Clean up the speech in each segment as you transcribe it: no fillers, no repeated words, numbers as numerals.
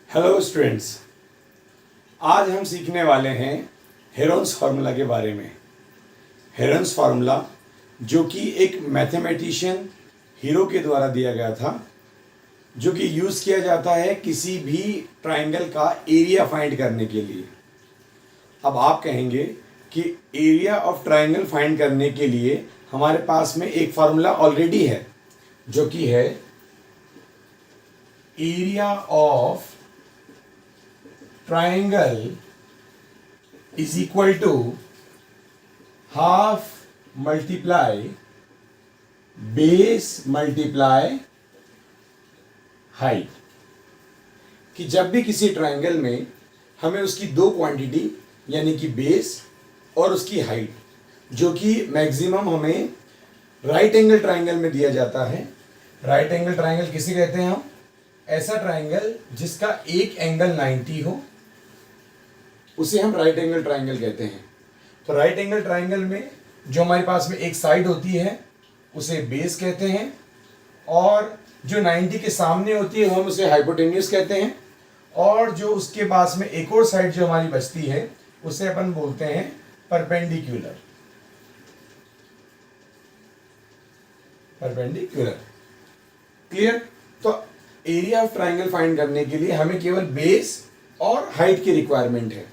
Hello students, आज हम सीखने वाले हैं हेरोन्स फार्मूला के बारे में। हेरोन्स फार्मूला जो कि एक मैथमेटिशियन हीरो के द्वारा दिया गया था, जो कि यूज़ किया जाता है किसी भी ट्राइंगल का एरिया फाइंड करने के लिए। अब आप कहेंगे कि एरिया ऑफ ट्राइंगल फाइंड करने के लिए हमारे पास में एक फार्मूला ऑलरेडी है, जो कि है area of triangle is equal to half multiply base multiply height। कि जब भी किसी ट्राइंगल में हमें उसकी दो क्वांटिटी यानी कि बेस और उसकी हाइट, जो कि मैक्सिमम हमें राइट एंगल ट्राइंगल में दिया जाता है। राइट एंगल ट्राइंगल किसे कहते हैं हम? ऐसा ट्राइंगल जिसका एक एंगल 90 हो, उसे हम राइट एंगल ट्राइंगल कहते हैं। तो राइट एंगल ट्राइंगल में जो हमारे पास में एक साइड होती है उसे बेस कहते हैं, और जो 90 के सामने होती है वो हम उसे हाइपोटेन्यूस कहते हैं, और जो उसके पास में एक और साइड जो हमारी बचती है उसे अपन बोलते हैं परपेंडिकुलर। Perpendicular, clear? तो एरिया ऑफ ट्राइंगल फाइंड करने के लिए हमें केवल बेस और हाइट की रिक्वायरमेंट है।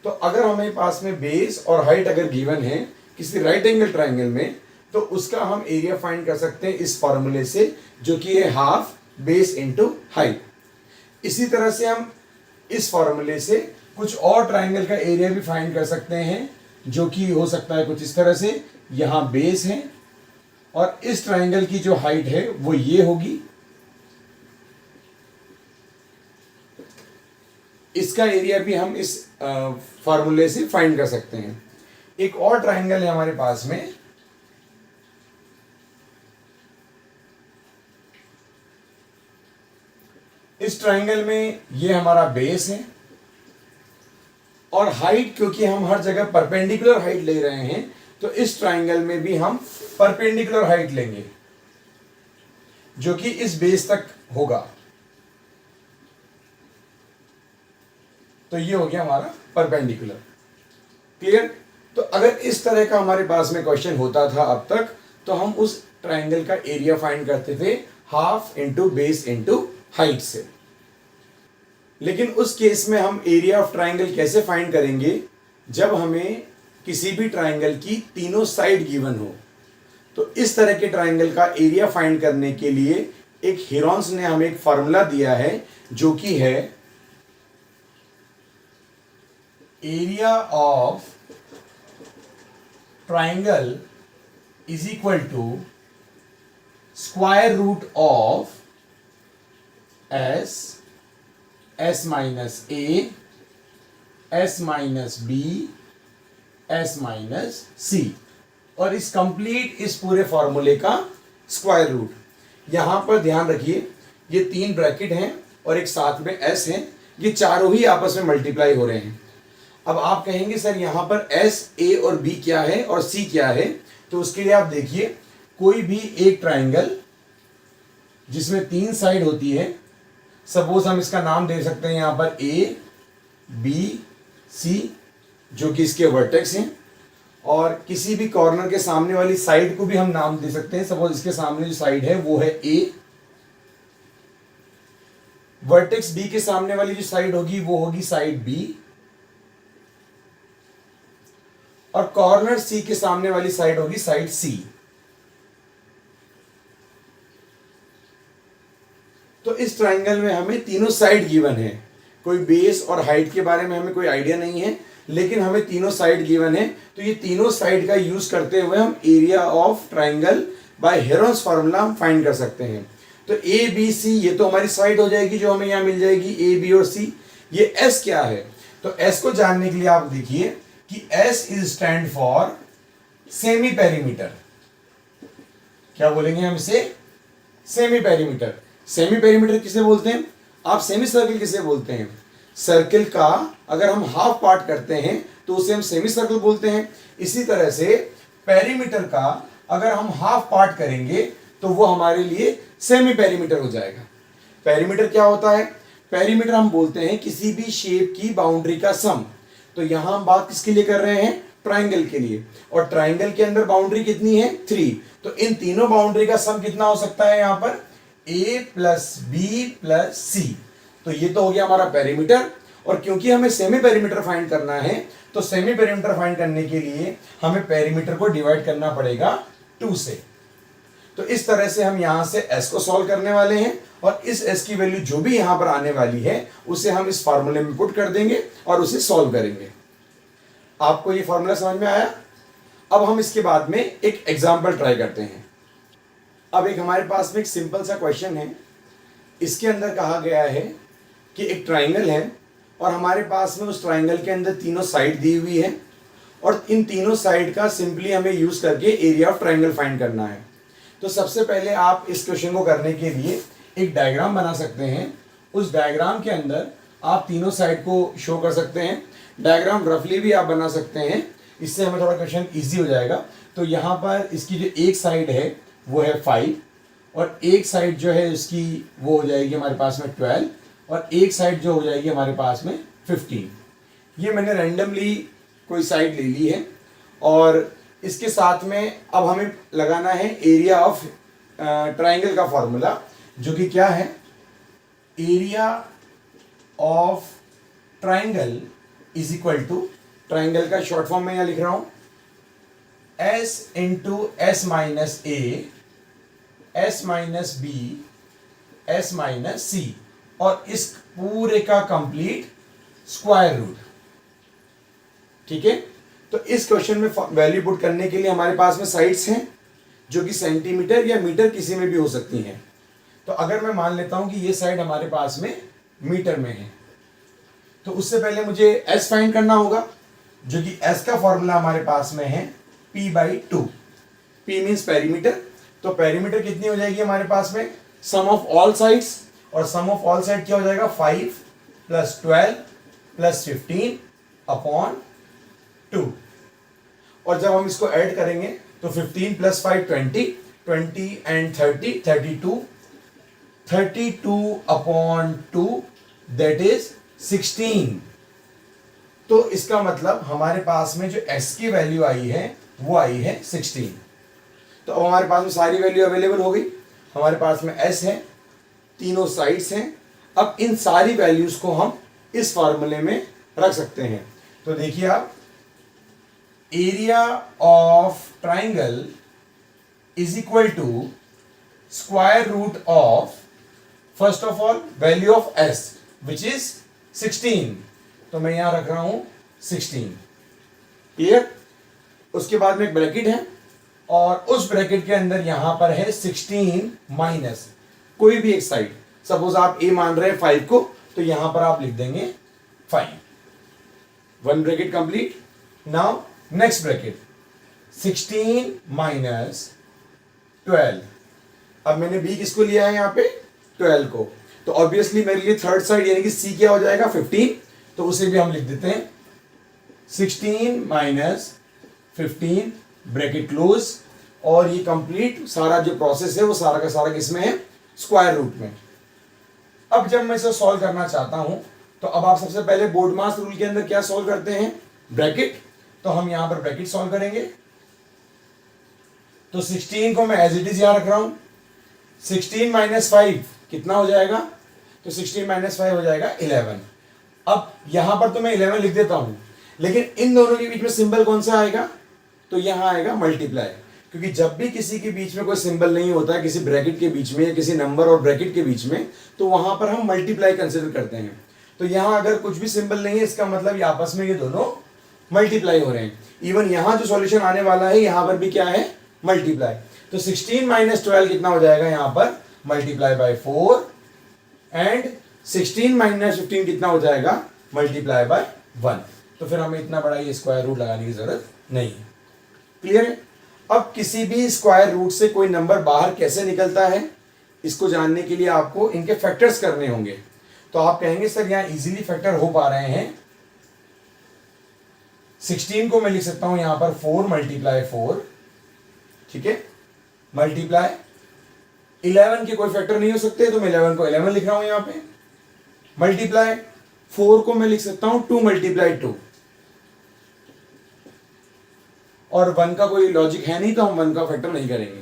तो अगर हमारे पास में बेस और हाइट अगर गिवन है किसी राइट एंगल ट्राइंगल में, तो उसका हम एरिया फाइंड कर सकते हैं इस फॉर्मूले से, जो कि है हाफ बेस इंटू हाइट। इसी तरह से हम इस फॉर्मूले से कुछ और ट्राइंगल का एरिया भी फाइंड कर सकते हैं, जो कि हो सकता है कुछ इस तरह से। यहाँ बेस है और इस ट्राइंगल की जो हाइट है वो ये होगी। इसका एरिया भी हम इस फॉर्मूले से फाइंड कर सकते हैं। एक और ट्राइंगल है हमारे पास में, इस ट्राइंगल में ये हमारा बेस है, और हाइट क्योंकि हम हर जगह परपेंडिकुलर हाइट ले रहे हैं, तो इस ट्राइंगल में भी हम परपेंडिकुलर हाइट लेंगे, जो कि इस बेस तक होगा। तो ये हो गया हमारा परपेंडिकुलर, क्लियर? तो अगर इस तरह का हमारे पास में क्वेश्चन होता था अब तक, तो हम उस ट्राइंगल का एरिया फाइंड करते थे half into base into height से। लेकिन उस केस में हम एरिया ऑफ ट्राइंगल कैसे फाइंड करेंगे? जब हमें किसी भी ट्राइंगल की तीनों साइड गिवन हो। तो इस तरह के ट्राइंगल का एरिया फाइंड करने के लिए एक हेरोन्स ने हमें एक फॉर्मूला दिया है, जो कि है area of triangle is equal to square root of S minus A, S minus B, S minus C, और इस कंप्लीट इस पूरे फॉर्मूले का स्क्वायर रूट। यहां पर ध्यान रखिए, ये तीन ब्रैकेट हैं और एक साथ में एस है, ये चारों ही आपस में मल्टीप्लाई हो रहे हैं। अब आप कहेंगे सर यहाँ पर एस, ए और बी क्या है और सी क्या है? तो उसके लिए आप देखिए, कोई भी एक ट्राइंगल जिसमें तीन साइड होती है, सपोज हम इसका नाम दे सकते हैं यहाँ पर ए, बी, सी, जो कि इसके वर्टेक्स हैं, और किसी भी कॉर्नर के सामने वाली साइड को भी हम नाम दे सकते हैं। सपोज इसके सामने जो साइड है वो है ए, वर्टेक्स बी के सामने वाली जो साइड होगी वो होगी साइड बी, और कॉर्नर सी के सामने वाली साइड होगी साइड सी। तो इस ट्राइंगल में हमें तीनों साइड गिवन है। कोई बेस और हाइट के बारे में हमें कोई आइडिया नहीं है, लेकिन हमें तीनों साइड गिवन है। तो ये तीनों साइड का यूज करते हुए हम area of triangle by Heron's formula हम फाइंड कर सकते हैं। तो ए बी सी ये तो हमारी साइड हो जाएगी, जो हमें यहां मिल जाएगी ए बी और सी। ये एस क्या है? तो एस को जानने के लिए आप देखिए कि S is stand for semi perimeter. क्या बोलेंगे हम इसे? Semi perimeter. सेमी पेरीमीटर किसे बोलते हैं? आप सेमी सर्कल किसे बोलते हैं? सर्कल का अगर हम हाफ पार्ट करते हैं तो उसे हम सेमी सर्कल बोलते हैं। इसी तरह से पेरीमीटर का अगर हम हाफ पार्ट करेंगे तो वो हमारे लिए सेमी पेरीमीटर हो जाएगा। पेरीमीटर क्या होता है? पेरीमीटर हम बोलते हैं किसी भी शेप की बाउंड्री का सम। तो यहां हम बात किसके लिए कर रहे हैं, ट्राइंगल के लिए, और ट्राइंगल के अंदर बाउंड्री कितनी है 3। तो इन तीनों बाउंड्री का सम कितना हो सकता है यहां पर, a प्लस बी प्लस सी। तो ये तो हो गया हमारा पेरीमीटर। और क्योंकि हमें सेमी पेरीमीटर फाइंड करना है, तो सेमी पेरीमीटर फाइंड करने के लिए हमें पेरीमीटर को डिवाइड करना पड़ेगा 2 से। तो इस तरह से हम यहां से s को सॉल्व करने वाले हैं, और इस s की वैल्यू जो भी यहां पर आने वाली है उसे हम इस फार्मूले में पुट कर देंगे और उसे सॉल्व करेंगे। आपको ये फार्मूला समझ में आया। अब हम इसके बाद में एक एग्जांपल ट्राई करते हैं। अब एक हमारे पास में एक सिंपल सा क्वेश्चन है। इसके अंदर कहा गया है कि एक ट्राइंगल है और हमारे पास में उस ट्राइंगल के अंदर तीनों साइड दी हुई है, और इन तीनों साइड का सिंपली हमें यूज करके एरिया ऑफ ट्राइंगल फाइंड करना है। तो सबसे पहले आप इस क्वेश्चन को करने के लिए एक डायग्राम बना सकते हैं। उस डायग्राम के अंदर आप तीनों साइड को शो कर सकते हैं। डायग्राम रफली भी आप बना सकते हैं, इससे हमें थोड़ा क्वेश्चन इजी हो जाएगा। तो यहाँ पर इसकी जो एक साइड है वो है 5, और एक साइड जो है उसकी वो हो जाएगी हमारे पास में 12, और एक साइड जो हो जाएगी हमारे पास में 15। ये मैंने रैंडमली कोई साइड ले ली है, और इसके साथ में अब हमें लगाना है एरिया ऑफ ट्राइंगल का फॉर्मूला, जो कि क्या है, area of triangle is equal to, triangle का शॉर्ट फॉर्म में यहां लिख रहा हूं, s into S minus A, S minus B, S minus C, और इस पूरे का कंप्लीट स्क्वायर रूट। ठीक है। तो इस क्वेश्चन में वैल्यू पुट करने के लिए हमारे पास में साइड्स हैं जो कि सेंटीमीटर या मीटर किसी में भी हो सकती हैं। तो अगर मैं मान लेता हूं कि ये साइड हमारे पास में मीटर में है, तो उससे पहले मुझे s फाइंड करना होगा, जो कि s का फॉर्मूला हमारे पास में है p/2। p means perimeter. तो पेरीमीटर कितनी हो जाएगी हमारे पास में, सम ऑफ ऑल साइड्स, और सम ऑफ ऑल साइड क्या हो जाएगा, 5 + 12 + 15 अपॉन 2। और जब हम इसको ऐड करेंगे तो 15 + 5 20, 20 एंड 30 32, 32 अपॉन 2 दैट इज 16। तो इसका मतलब हमारे पास में जो s की वैल्यू आई है वो आई है 16। तो अब हमारे पास में सारी वैल्यू अवेलेबल हो गई। हमारे पास में s है, तीनों साइड्स हैं। अब इन सारी वैल्यूज को हम इस फॉर्मूले में रख सकते हैं। तो देखिए आप, area of triangle is equal to square root of, first of all value of s which is 16। तो मैं यहां रख रहा हूं 16। क्लियर। उसके बाद में एक ब्रैकेट है, और उस ब्रैकेट के अंदर यहां पर है 16 माइनस कोई भी एक साइड। सपोज आप a मान रहे हैं 5 को, तो यहां पर आप लिख देंगे 5। One bracket complete. Now next bracket 16 minus 12। अब मैंने b किसको लिया है यहाँ पे, 12 को। तो ऑब्वियसली मेरे लिए थर्ड साइड यानी कि c क्या हो जाएगा 15। तो उसे भी हम लिख देते हैं 16 माइनस 15 ब्रैकेट क्लोज। और ये कंप्लीट सारा जो प्रोसेस है वो सारा का सारा किसमें है, स्क्वायर रूट में। अब जब मैं इसे सॉल्व करना चाहता हूं, तो अब आप सबसे पहले बोर्डमास रूल के अंदर क्या सॉल्व करते हैं, ब्रैकेट। तो हम यहां पर ब्रैकेट सॉल्व करेंगे। तो 16 को मैं एज इट इज यहां रख रहा हूं। 16 माइनस 5 कितना हो जाएगा, तो 16 माइनस 5 हो जाएगा 11। अब यहां पर तो मैं 11 लिख देता हूं, लेकिन इन दोनों के बीच में सिंबल कौन सा आएगा, तो यहां आएगा मल्टीप्लाई। क्योंकि जब भी किसी के बीच में कोई सिंबल नहीं होता है, किसी ब्रैकेट के बीच में या किसी नंबर और ब्रैकेट के बीच में, तो वहां पर हम मल्टीप्लाई कंसिडर करते हैं। तो यहां अगर कुछ भी सिंबल नहीं है, इसका मतलब ये आपस में ये दोनों मल्टीप्लाई हो रहे हैं। इवन यहां जो सॉल्यूशन आने वाला है यहां पर भी क्या है, मल्टीप्लाई। तो 16 माइनस 12 कितना हो जाएगा यहां पर, मल्टीप्लाई बाय 4, एंड 16 माइनस 15 कितना हो जाएगा, मल्टीप्लाई बाय 1। तो फिर हमें इतना बड़ा ये स्क्वायर रूट लगाने की जरूरत नहीं है। क्लियर है। अब किसी भी स्क्वायर रूट से कोई नंबर बाहर कैसे निकलता है, इसको जानने के लिए आपको इनके फैक्टर्स करने होंगे। तो आप कहेंगे सर यहां इजीली फैक्टर हो पा रहे हैं। 16 को मैं लिख सकता हूं यहां पर 4 मल्टीप्लाई 4, ठीक है, मल्टीप्लाई 11 के कोई फैक्टर नहीं हो सकते, तो मैं 11 को 11 लिख रहा हूं यहां पे, मल्टीप्लाई 4 को मैं लिख सकता हूं 2 मल्टीप्लाई 2, और 1 का कोई लॉजिक है नहीं तो हम 1 का फैक्टर नहीं करेंगे।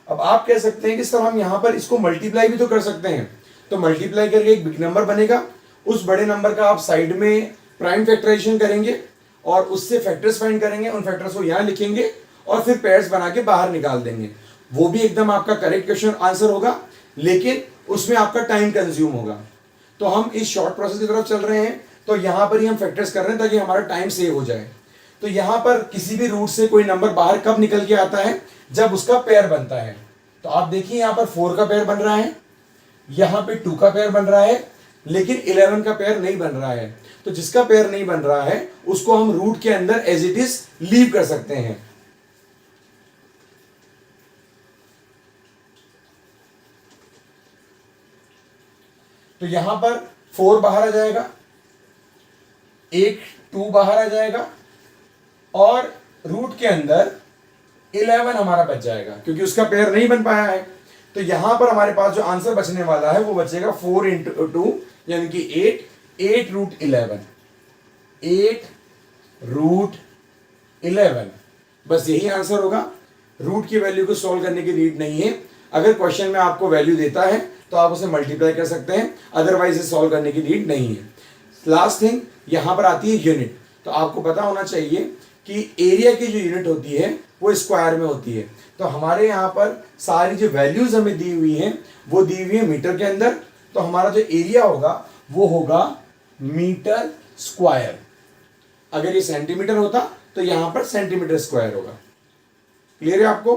अब आप कह सकते हैं कि सर हम यहां पर इसको मल्टीप्लाई भी तो कर सकते हैं, तो मल्टीप्लाई करके एक बिग नंबर बनेगा, उस बड़े नंबर का आप साइड में प्राइम फैक्टराइजेशन करेंगे और उससे फैक्टर्स फाइंड करेंगे, उन फैक्टर्स को यहां लिखेंगे और फिर पेयर्स बना के बाहर निकाल देंगे। वो भी एकदम आपका करेक्ट क्वेश्चन आंसर होगा, लेकिन उसमें आपका टाइम कंज्यूम होगा। तो हम इस शॉर्ट प्रोसेस की तरफ चल रहे हैं, तो यहां पर ही हम फैक्टर्स कर रहे हैं ताकि हमारा टाइम सेव हो जाए। तो यहां पर किसी भी रूट से कोई नंबर बाहर कब निकल के आता है, जब उसका पेयर बनता है। तो आप देखिए यहां पर 4 का पेयर बन रहा है, यहां पे 2 का पेयर बन रहा है, लेकिन 11 का पेयर नहीं बन रहा है। तो जिसका पेयर नहीं बन रहा है उसको हम रूट के अंदर एज इट इज लीव कर सकते हैं। तो यहां पर 4 बाहर आ जाएगा, एक 2 बाहर आ जाएगा और रूट के अंदर 11 हमारा बच जाएगा क्योंकि उसका पेयर नहीं बन पाया है। तो यहां पर हमारे पास जो आंसर बचने वाला है वो बचेगा 4 इंटू 2 यानी कि 8 रूट 11, 8 रूट 11, बस यही आंसर होगा। रूट की वैल्यू को सॉल्व करने की नीड नहीं है। अगर क्वेश्चन में आपको वैल्यू देता है तो आप उसे मल्टीप्लाई कर सकते हैं, अदरवाइज इसे सॉल्व करने की नीड नहीं है। लास्ट थिंग यहां पर आती है यूनिट। तो आपको पता होना चाहिए कि एरिया की जो यूनिट होती है वो स्क्वायर में होती है। तो हमारे यहाँ पर सारी जो वैल्यूज हमें दी हुई हैं वो दी हुई है मीटर के अंदर, तो हमारा जो एरिया होगा वो होगा मीटर स्क्वायर। अगर ये सेंटीमीटर होता तो यहां पर सेंटीमीटर स्क्वायर होगा। क्लियर है आपको?